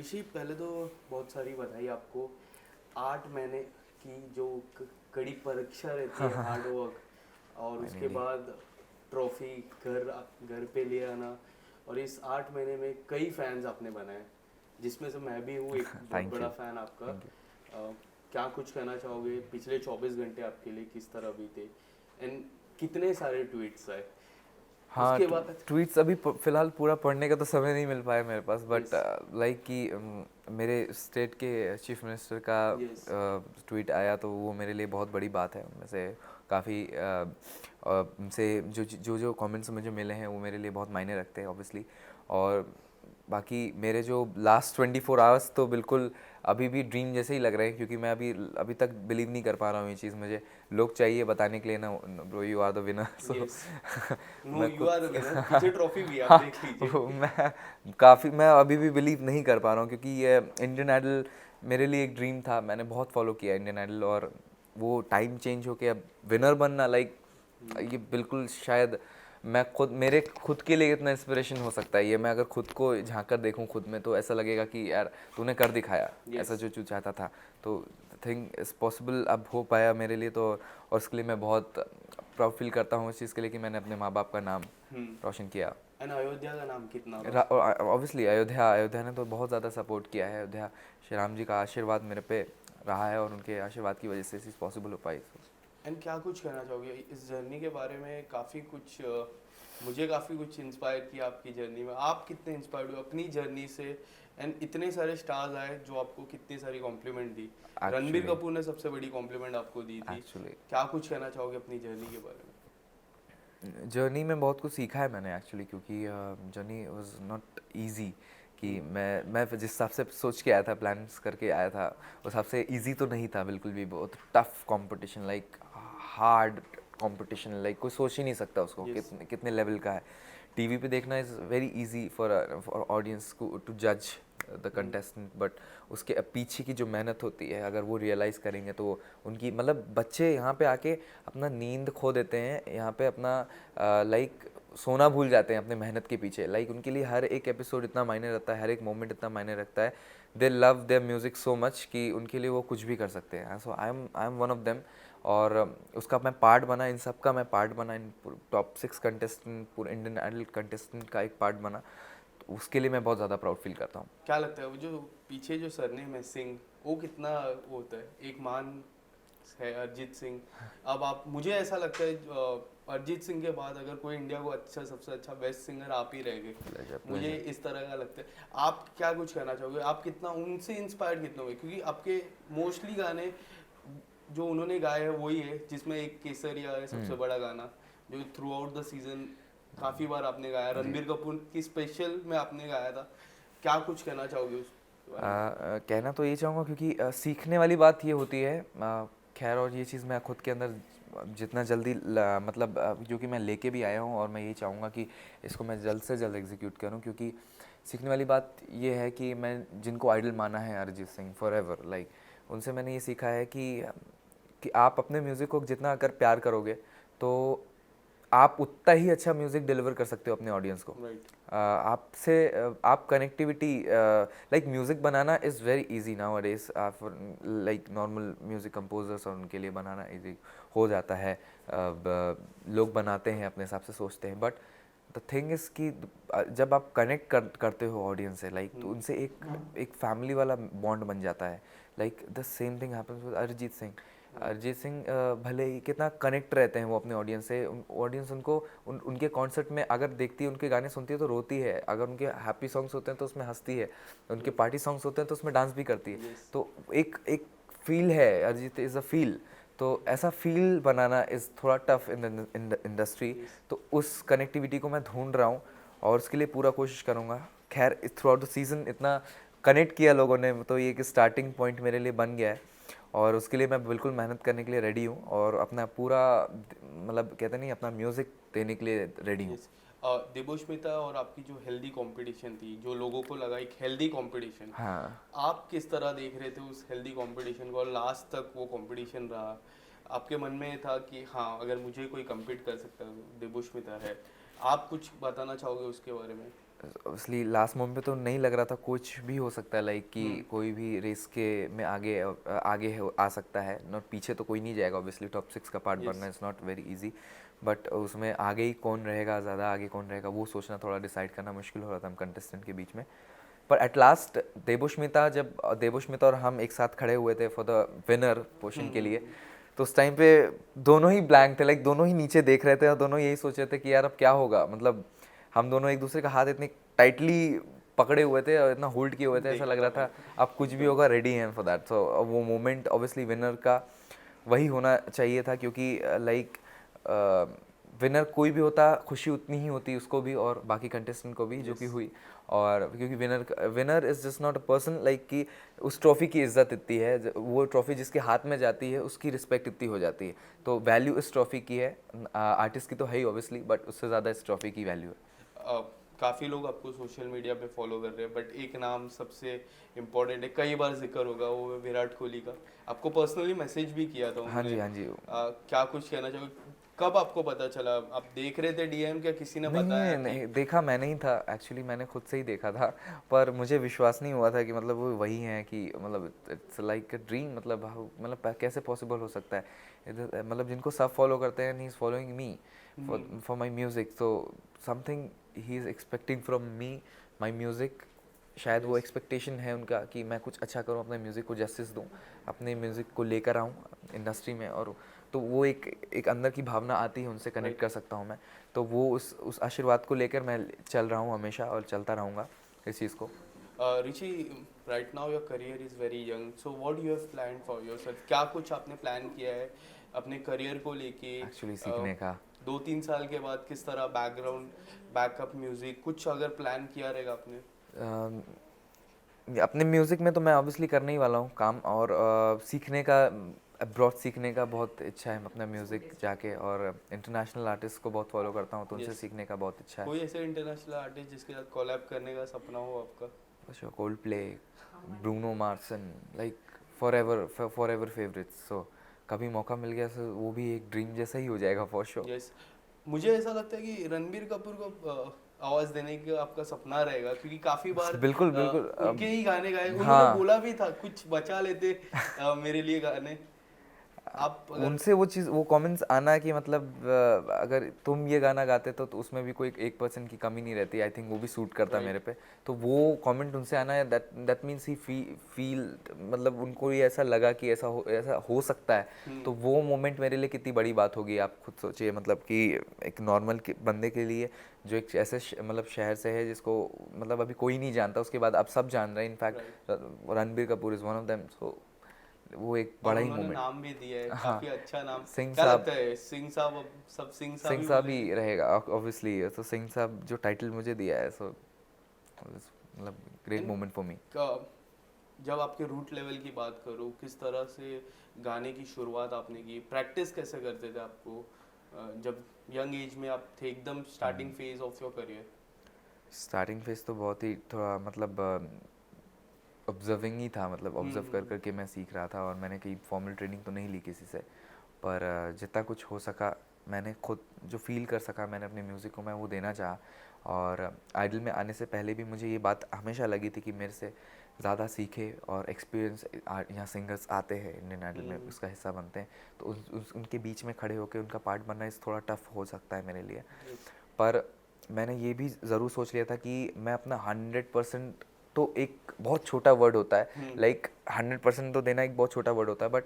ऋषि, पहले तो बहुत सारी बधाई आपको। 8 महीने की जो कड़ी परीक्षा रहती है, हार्ड वर्क, और उसके फाइनली। बाद ट्रॉफी घर घर पे ले आना, और इस 8 महीने में कई फैंस आपने बनाए, जिसमें से मैं भी हूँ एक बहुत थैंक बड़ा यू। फैन आपका। Thank you. क्या कुछ कहना चाहोगे, पिछले 24 घंटे आपके लिए किस तरह बीते, एंड कितने सारे ट्वीट्स आए हाँ, उसके बाद? ट्वीट्स अभी फिलहाल पूरा पढ़ने का तो समय नहीं मिल पाया मेरे पास, बट यस, लाइक कि मेरे स्टेट के चीफ मिनिस्टर का यस, ट्वीट आया तो वो मेरे लिए बहुत बड़ी बात है। उनमें से काफ़ी उनसे जो कमेंट्स मुझे मिले हैं वो मेरे लिए बहुत मायने रखते हैं ऑब्वियसली। और बाकी मेरे जो लास्ट 24 आवर्स तो बिल्कुल अभी भी ड्रीम जैसे ही लग रहे हैं, क्योंकि मैं अभी तक बिलीव नहीं कर पा रहा हूँ ये चीज़। मुझे लोग चाहिए बताने के लिए ना, bro you are the winner. So yes. No, मैं यू खुद आर द विनर। पीछे ट्रॉफी भी है, आप हाँ, देख लीजिए। मैं अभी भी बिलीव नहीं कर पा रहा हूँ, क्योंकि ये इंडियन आइडल मेरे लिए एक ड्रीम था। मैंने बहुत फॉलो किया इंडियन आइडल, और वो टाइम चेंज होके अब विनर बनना, लाइक ये बिल्कुल शायद मैं खुद मेरे खुद के लिए इतना इंस्पिरेशन हो सकता है ये। मैं अगर खुद को झांक कर देखूं खुद में, तो ऐसा लगेगा कि यार तूने कर दिखाया ऐसा यस। जो तू चाहता था। तो थिंक इज़ पॉसिबल अब हो पाया मेरे लिए तो, और उसके लिए मैं बहुत प्राउड फील करता हूँ इस चीज़ के लिए कि मैंने अपने माँ बाप का नाम रोशन किया। एंड अयोध्या का नाम कितना रहा? ऑब्वियसली अयोध्या ने तो बहुत ज़्यादा सपोर्ट किया है। अयोध्या, श्री राम जी का आशीर्वाद मेरे पे रहा है, और उनके आशीर्वाद की वजह से चीज़ पॉसिबल हो पाई। एंड क्या कुछ कहना चाहोगे इस जर्नी के बारे में? काफ़ी कुछ मुझे काफ़ी कुछ इंस्पायर किया आपकी जर्नी में। आप कितने इंस्पायर्ड हुए अपनी जर्नी से? एंड इतने सारे स्टार्स आए जो आपको कितनी सारी कॉम्प्लीमेंट दी। रणबीर एक्चुअली कपूर ने सबसे बड़ी कॉम्प्लीमेंट आपको दी थी। एक्चुअली क्या कुछ कहना चाहोगे अपनी जर्नी के बारे में? जर्नी में बहुत कुछ सीखा है मैंने एक्चुअली, क्योंकि जर्नी वाज नॉट इजी। कि मैं जिस हिसाब से सोच के आया था, प्लान्स करके आया था, उस हिसाब से इजी तो नहीं था बिल्कुल भी। बहुत tough competition, like hard competition, like कोई सोच ही नहीं सकता उसको यस। कितने कितने लेवल का है। टीवी पे देखना is very easy for audience को टू जज द कंटेस्टेंट, बट उसके पीछे की जो मेहनत होती है अगर वो रियलाइज़ करेंगे तो उनकी, मतलब बच्चे यहाँ पे आके अपना नींद खो देते हैं, यहाँ पे अपना लाइक सोना भूल जाते हैं अपने मेहनत के पीछे। लाइक उनके लिए हर एक एपिसोड इतना मायने रखता है, हर एक मोमेंट इतना मायने रखता है। They love their music so much कि उनके लिए वो कुछ भी कर सकते हैं। So I am one of them. और उसका मैं पार्ट बना, इन सब का मैं पार्ट बना, इन टॉप 6 कंटेस्टेंट, पूरे इंडियन आइडल कंटेस्टेंट का एक पार्ट बना। तो उसके लिए मैं बहुत ज़्यादा प्राउड फील करता हूँ। क्या लगता है वो जो पीछे जो सरनेम है सिंह, वो कितना वो होता है? एक मान है अरिजीत सिंह। अब आप, मुझे ऐसा लगता है अरिजीत सिंह के बाद अगर कोई इंडिया को अच्छा, सबसे अच्छा बेस्ट सिंगर आप ही रह गए। प्लेजर मुझे प्लेजर। इस तरह का लगता है। आप क्या कुछ कहना चाहोगे? आप कितना उनसे इंस्पायर्ड कितना हुए? क्योंकि आपके मोस्टली गाने जो उन्होंने गाए हैं वही है, जिसमें एक केसरिया है सबसे बड़ा गाना, जो थ्रू आउट द सीजन काफ़ी बार आपने गाया। जी। रणबीर कपूर की स्पेशल में आपने गाया था। क्या कुछ कहना चाहोगे उस बारे में? कहना तो ये चाहूँगा, क्योंकि सीखने वाली बात ये होती है, खैर, और ये चीज़ मैं खुद के अंदर जितना जल्दी मतलब क्योंकि मैं लेके भी आया हूँ, और मैं ये चाहूँगा कि इसको मैं जल्द से जल्द एग्जीक्यूट करूँ। क्योंकि सीखने वाली बात ये है कि मैं जिनको आइडल माना है Arijit Singh for ever, like उनसे मैंने ये सीखा है कि आप अपने म्यूज़िक को जितना अगर प्यार करोगे तो आप उतना ही अच्छा म्यूज़िक डिलीवर कर सकते हो अपने ऑडियंस को। राइट। आपसे आप कनेक्टिविटी, लाइक म्यूज़िक बनाना is very easy nowadays for like normal music composers, और उनके लिए बनाना इजी हो जाता है। लोग बनाते हैं अपने हिसाब से सोचते हैं, बट द थिंग इज़ कि जब आप कनेक्ट करते हो ऑडियंस से, लाइक तो उनसे एक फैमिली वाला बॉन्ड बन जाता है। Like the same thing happens with Arijit Singh. Arijit Singh भले ही कितना कनेक्ट रहते हैं वो अपने ऑडियंस से, ऑडियंस उनको उनके कॉन्सर्ट में अगर देखती है, उनके गाने सुनती है तो रोती है, अगर उनके हैप्पी सॉन्ग्स होते हैं तो उसमें हंसती है, उनके पार्टी सॉन्ग्स होते हैं तो उसमें डांस भी करती है। यस। तो एक एक फील है, अरिजीत इज़ अ फील। तो ऐसा फील बनाना इज़ थोड़ा tough in the industry. Yes. तो उस कनेक्टिविटी को मैं ढूंढ रहा हूँ, और उसके लिए पूरा कोशिश करूँगा। खैर, थ्रू आउट द सीज़न इतना कनेक्ट किया लोगों ने, तो ये एक स्टार्टिंग पॉइंट मेरे लिए बन गया है, और उसके लिए मैं बिल्कुल मेहनत करने के लिए रेडी हूँ, और अपना पूरा मतलब कहते नहीं, अपना म्यूज़िक देने के लिए रेडी हूँ। यस। देवोष्मिता और आपकी जो हेल्दी कंपटीशन थी, जो लोगों को लगा एक हेल्दी कंपटीशन, हाँ, आप किस तरह देख रहे थे उस हेल्दी कंपटीशन को? और लास्ट तक वो कंपटीशन रहा, आपके मन में था कि हाँ, अगर मुझे कोई compete कर सकता है तो देवोष्मिता है। आप कुछ बताना चाहोगे उसके बारे में? ऑब्वियसली लास्ट मोमेंट पे तो नहीं लग रहा था, कुछ भी हो सकता है, लाइक कि कोई भी रेस के में आ सकता है, नॉट पीछे तो कोई नहीं जाएगा, ऑब्वियसली टॉप 6 का पार्ट बनना is not very easy, but उसमें आगे ही कौन रहेगा, ज़्यादा आगे कौन रहेगा वो सोचना, थोड़ा डिसाइड करना मुश्किल हो रहा था हम कंटेस्टेंट के बीच में। पर एट लास्ट देवोष्मिता और हम एक साथ खड़े हुए थे फॉर द विनर पोजीशन के लिए, तो उस टाइम पे दोनों ही ब्लैंक थे, लाइक दोनों ही नीचे देख रहे थे और दोनों यही सोच रहे थे कि यार अब क्या होगा, मतलब हम दोनों एक दूसरे का हाथ इतने टाइटली पकड़े हुए थे और इतना होल्ड किए हुए थे, ऐसा लग रहा था अब कुछ भी होगा, रेडी हैं फॉर दैट। सो वो मोमेंट ऑब्वियसली विनर का वही होना चाहिए था, क्योंकि लाइक विनर कोई भी होता खुशी उतनी ही होती उसको भी और बाकी कंटेस्टेंट को भी, जो कि हुई। और क्योंकि winner is just not a person, like कि उस ट्रॉफी की इज्जत इतनी है, वो ट्रॉफी जिसके हाथ में जाती है उसकी रिस्पेक्ट इतनी हो जाती है, तो वैल्यू इस ट्रॉफी की है, आर्टिस्ट की तो है ही ऑब्वियसली, बट उससे ज़्यादा इस ट्रॉफी की वैल्यू है। काफ़ी लोग आपको सोशल मीडिया पे फॉलो कर रहे हैं, बट एक नाम सबसे इम्पोर्टेंट है, कई बार जिक्र होगा, वो है विराट कोहली का। आपको पर्सनली मैसेज भी किया था हाँ उन्होंने। जी, हाँ जी। क्या कुछ कहना चाहोगे? कब आपको पता चला? आप देख रहे थे डीएम, क्या किसी ने नहीं बताया नहीं कि? नहीं, देखा मैंने ही था एक्चुअली, मैंने खुद से ही देखा था, पर मुझे विश्वास नहीं हुआ था कि मतलब वो वही हैं, कि मतलब इट्स लाइक अ ड्रीम, मतलब कैसे पॉसिबल हो सकता है, मतलब जिनको सब फॉलो करते हैं, he is following me for my music, तो something he is expecting from me, my music, शायद वो एक्सपेक्टेशन है उनका कि मैं कुछ अच्छा करूं, अपने म्यूज़िक को जस्टिस दूं, अपने म्यूज़िक को लेकर आऊं इंडस्ट्री में, और तो वो एक अंदर की भावना आती है, उनसे कनेक्ट कर सकता हूं मैं, तो वो उस आशीर्वाद को लेकर मैं चल रहा हूं हमेशा और चलता रहूंगा इस चीज़ को। Richie, right now your career is very young, so what you have plan for yourself? क्या कुछ आपने प्लान किया है अपने करियर को लेके? एक्चुअली सीखने का 2-3 साल के बाद किस तरह बैकग्राउंड, बैकअप म्यूजिक कुछ अगर प्लान किया रहेगा आपने? अपने म्यूज़िक में तो मैं ऑब्वियसली करने ही वाला हूँ काम, और सीखने का, अब्रॉड सीखने का बहुत इच्छा है, अपना म्यूज़िक जाके, और इंटरनेशनल आर्टिस्ट को बहुत फॉलो करता हूँ, तो उनसे Yes. सीखने का बहुत इच्छा है। कोई ऐसे इंटरनेशनल आर्टिस्ट जिसके साथ कोलैब करने का सपना हो आपका? Sure, Coldplay, Bruno Mars, like forever favourites, सो कभी मौका मिल गया तो वो भी एक ड्रीम जैसा ही हो जाएगा फॉर श्योर। यस, मुझे ऐसा लगता है कि रणबीर कपूर को आवाज देने का आपका सपना रहेगा, क्योंकि काफी बार बिल्कुल बिल्कुल, उनके ही गाने गाए, उन्होंने हाँ, बोला भी था कुछ बचा लेते मेरे लिए गाने। आप अगर उनसे वो चीज़, वो कमेंट्स आना कि मतलब अगर तुम ये गाना गाते तो उसमें भी कोई 1% की कमी नहीं रहती, आई थिंक वो भी सूट करता मेरे पे, तो वो कमेंट उनसे आना है, दैट मीन्स ही फील, मतलब उनको ये ऐसा लगा कि ऐसा हो सकता है, तो वो मोमेंट मेरे लिए कितनी बड़ी बात होगी, आप खुद सोचिए, मतलब कि एक नॉर्मल बंदे के लिए जो एक ऐसे मतलब शहर से है जिसको मतलब अभी कोई नहीं जानता, उसके बाद अब सब जान रहे हैं, in fact Ranbir Kapoor is one of them, so वो एक और बड़ा ही उन्होंने मोमेंट। नाम भी दिया है, हाँ, काफी अच्छा नाम। सिंह क्या साहब, लगता है सिंह साहब, अब सब सिंह साहब सिंह ही साहब बोलेंगे? ही रहेगा ऑब्वियसली, तो सिंह साहब जो टाइटल मुझे दिया है, सो मतलब great And moment for me. जब आपके रूट लेवल की बात करूँ, किस तरह से गाने की शुरुआत आपने की, प्रैक्टिस कैसे करते थे आपको जब यंग एज में आप थे, एकदम starting phase of your career? Starting phase तो बहुत ही थोड़ा मतलब ऑब्जर्विंग ही था, मतलब ऑब्जर्व कर करके मैं सीख रहा था, और मैंने कहीं फॉर्मल ट्रेनिंग तो नहीं ली किसी से, पर जितना कुछ हो सका मैंने खुद जो फील कर सका, मैंने अपने म्यूज़िक को मैं वो देना चाहा। और आइडल में आने से पहले भी मुझे ये बात हमेशा लगी थी कि मेरे से ज़्यादा सीखे और एक्सपीरियंस यहाँ सिंगर्स आते हैं इंडियन आइडल में, उसका हिस्सा बनते हैं, तो उनके बीच में खड़े होकर उनका पार्ट बनना इस थोड़ा टफ हो सकता है मेरे लिए। पर मैंने ये भी ज़रूर सोच लिया था कि मैं अपना 100%, तो एक बहुत छोटा वर्ड होता है, लाइक 100% तो देना एक बहुत छोटा वर्ड होता है, बट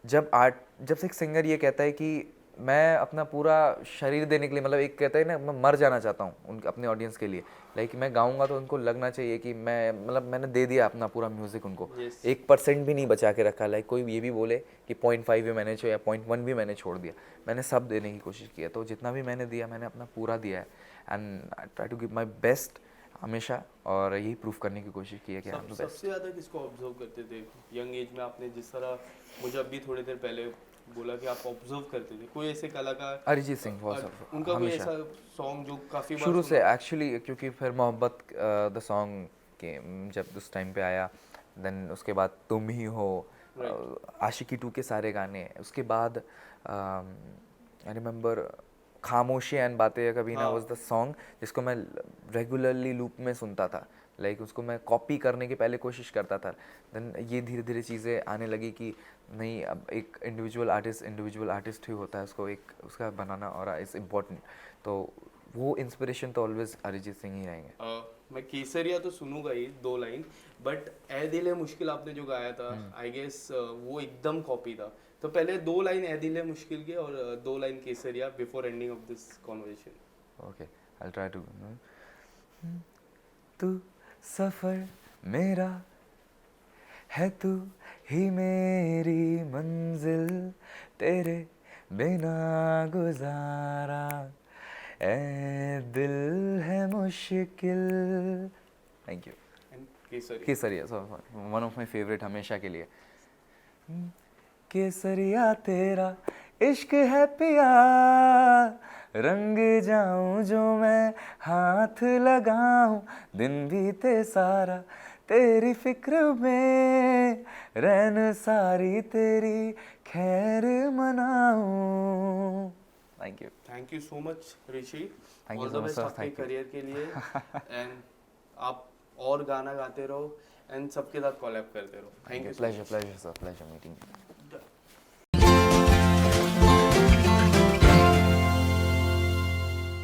जब से एक सिंगर ये कहता है कि मैं अपना पूरा शरीर देने के लिए, मतलब एक कहता है ना, मैं मर जाना चाहता हूँ उनके अपने ऑडियंस के लिए, लाइक मैं गाऊंगा तो उनको लगना चाहिए कि मैं मतलब मैंने दे दिया अपना पूरा म्यूज़िक उनको, 1% भी नहीं बचा के रखा, लाइक कोई ये भी बोले कि 0.5 भी मैंने छोड़ा या 0.1 भी मैंने छोड़ दिया, मैंने सब देने की कोशिश की है, तो जितना भी मैंने दिया मैंने अपना पूरा दिया है, and I try to give my best हमेशा, और यही प्रूफ करने की कोशिश की है कि आई एम द बेस्ट। सबसे ज़्यादा किसको ऑब्जर्व करते थे यंग एज में? आपने जिस तरह मुझे अभी थोड़ी देर पहले बोला कि आप ऑब्जर्व करते थे, कोई ऐसे कलाकार, अरिजीत सिंह बहुत उनका कोई हमेशा ऐसा सॉन्ग जो काफ़ी बार शुरू से सुना? एक्चुअली, क्योंकि फिर मोहब्बत द सॉन्ग के जब उस टाइम पे आया, देन उसके बाद तुम ही हो, आशिकी 2 के सारे गाने, उसके बाद आई रिमेंबर खामोशी एंड बातें कभी ना हाँ। वाज द सॉन्ग जिसको मैं रेगुलरली लूप में सुनता था, लाइक उसको मैं कॉपी करने की पहले कोशिश करता था, देन ये धीरे धीरे चीज़ें आने लगी कि नहीं, अब एक इंडिविजुअल आर्टिस्ट ही होता है, उसको एक उसका बनाना और इट्स इम्पोर्टेंट, तो वो इंस्पिरेशन तो ऑलवेज अरिजीत सिंह ही रहेंगे। मैं केसरिया तो सुनूंगा ही 2 लाइन, बट ए दिल है मुश्किल आपने जो गाया था, आई गेस वो एकदम कॉपी था। तो पहले 2 लाइन ए दिल है मुश्किल के और 2 line Kesariya before ending of this conversation. Okay, I try to. तू सफर मेरा है, तू ही मेरी मंजिल, तेरे बिना गुजारा ए दिल है मुश्किल। Thank you. And Kesariya. Kesariya, sorry, one of my favourite हमेशा के लिए। केसरिया तेरा इश्क है पिया, रंग जाऊं जो मैं हाथ लगाऊं, दिन बीते सारा तेरी फिक्र में, रैन सारी तेरी खैर मनाऊं। Thank you so much Rishi, Thank you all so the much, best sir. आपके Thank you. करियर के लिए। एंड आप और गाना गाते रहो एंड सबके साथ कोलैब करते रहो। Thank you. Pleasure, sir. Pleasure meeting you.